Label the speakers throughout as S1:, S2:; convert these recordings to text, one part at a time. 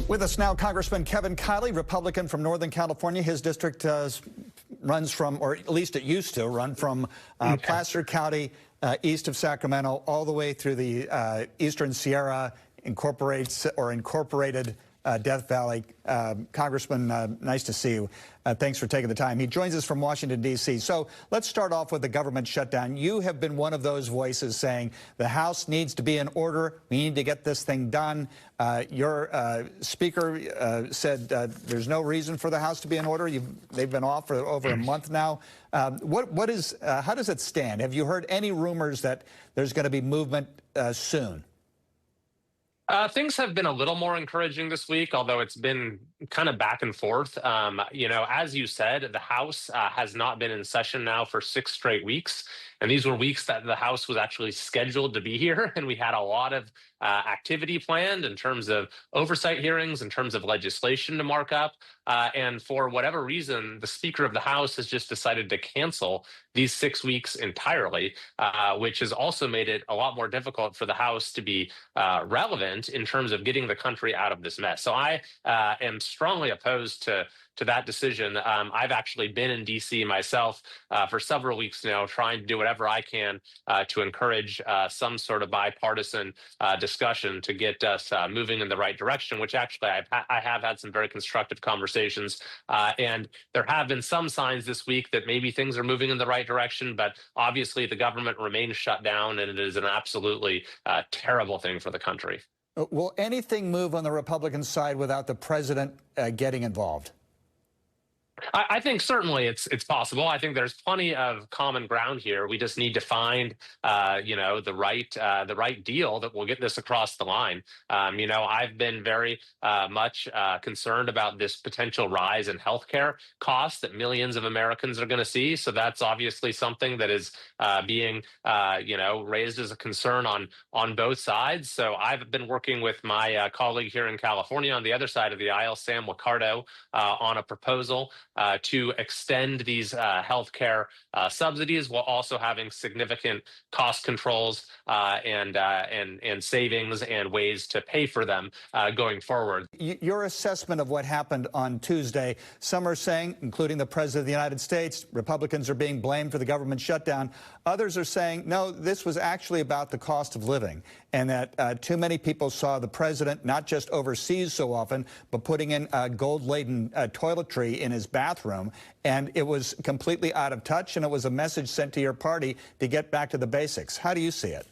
S1: With us now, Congressman Kevin Kiley, Republican from Northern California. His district runs from, or at least it used to run from Placer County, east of Sacramento, all the way through the Eastern Sierra, incorporated Death Valley. Congressman, nice to see you. Thanks for taking the time. He joins us from Washington, D.C. So let's start off with the government shutdown. You have been one of those voices saying the House needs to be in order. We need to get this thing done. Your speaker said there's no reason for the House to be in order. They've been off for over a month now. How does it stand? Have you heard any rumors that there's going to be movement soon?
S2: Things have been a little more encouraging this week, although it's been kind of back and forth. As you said, the House has not been in session now for 6 straight weeks. And these were weeks that the House was actually scheduled to be here. And we had a lot of activity planned in terms of oversight hearings, in terms of legislation to mark up. And for whatever reason, the Speaker of the House has just decided to cancel these 6 weeks entirely, which has also made it a lot more difficult for the House to be relevant in terms of getting the country out of this mess. So I am strongly opposed to that decision. I've actually been in D.C. myself for several weeks now, trying to do whatever I can to encourage some sort of bipartisan discussion to get us moving in the right direction, which actually I have had some very constructive conversations. And there have been some signs this week that maybe things are moving in the right direction, but obviously the government remains shut down, and it is an absolutely terrible thing for the country.
S1: Will anything move on the Republican side without the president getting involved?
S2: I think certainly it's possible. I think there's plenty of common ground here. We just need to find, the right deal that will get this across the line. I've been very much concerned about this potential rise in healthcare costs that millions of Americans are going to see. So that's obviously something that is being, raised as a concern on both sides. So I've been working with my colleague here in California on the other side of the aisle, Sam Liccardo, on a proposal to extend these healthcare subsidies while also having significant cost controls and savings and ways to pay for them going forward.
S1: Your assessment of what happened on Tuesday, some are saying, including the President of the United States, Republicans are being blamed for the government shutdown. Others are saying, no, this was actually about the cost of living, and that too many people saw the president not just overseas so often, but putting in gold-laden toiletry in his bathroom, and it was completely out of touch, and it was a message sent to your party to get back to the basics. How do you see it?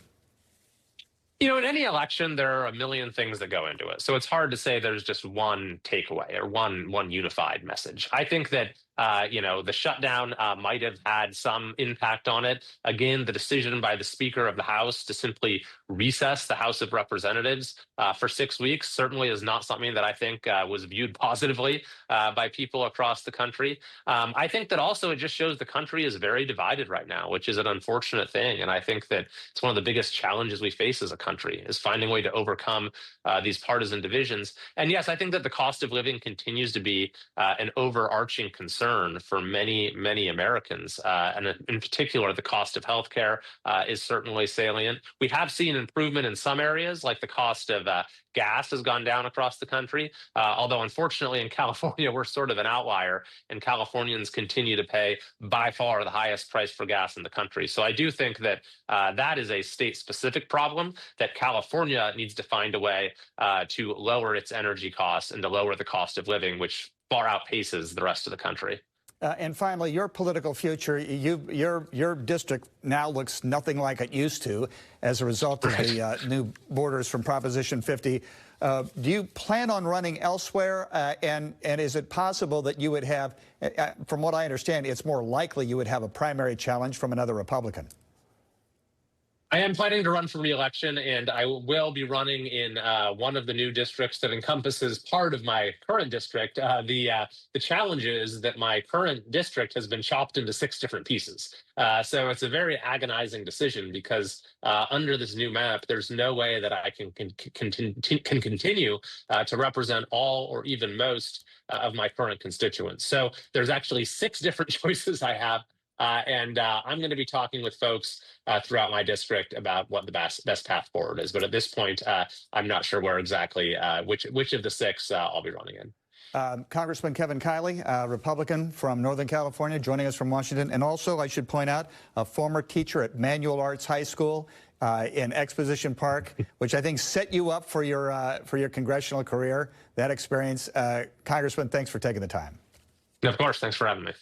S2: In any election, there are a million things that go into it. So it's hard to say there's just one takeaway or one unified message. I think that the shutdown might have had some impact on it. Again, the decision by the Speaker of the House to simply recess the House of Representatives for 6 weeks certainly is not something that I think was viewed positively by people across the country. I think that also it just shows the country is very divided right now, which is an unfortunate thing. And I think that it's one of the biggest challenges we face as a country is finding a way to overcome these partisan divisions. And yes, I think that the cost of living continues to be an overarching concern for many, many Americans. And in particular, the cost of healthcare is certainly salient. We have seen improvement in some areas, like the cost of gas has gone down across the country, although unfortunately in California, we're sort of an outlier, and Californians continue to pay by far the highest price for gas in the country. So I do think that that is a state-specific problem, that California needs to find a way to lower its energy costs and to lower the cost of living, which far outpaces the rest of the country.
S1: And finally, your political future, your district now looks nothing like it used to as a result of the new borders from Proposition 50. Do you plan on running elsewhere? And is it possible that you would have, from what I understand, it's more likely you would have a primary challenge from another Republican?
S2: I am planning to run for re-election, and I will be running in one of the new districts that encompasses part of my current district. The challenge is that my current district has been chopped into 6 different pieces. So it's a very agonizing decision because under this new map, there's no way that I can continue to represent all or even most of my current constituents. So there's actually 6 different choices I have And I'm going to be talking with folks throughout my district about what the best path forward is. But at this point, I'm not sure where exactly which of the six I'll be running in.
S1: Congressman Kevin Kiley, Republican from Northern California, joining us from Washington. And also, I should point out, a former teacher at Manual Arts High School in Exposition Park, which I think set you up for your congressional career, that experience. Congressman, thanks for taking the time.
S2: And of course, thanks for having me.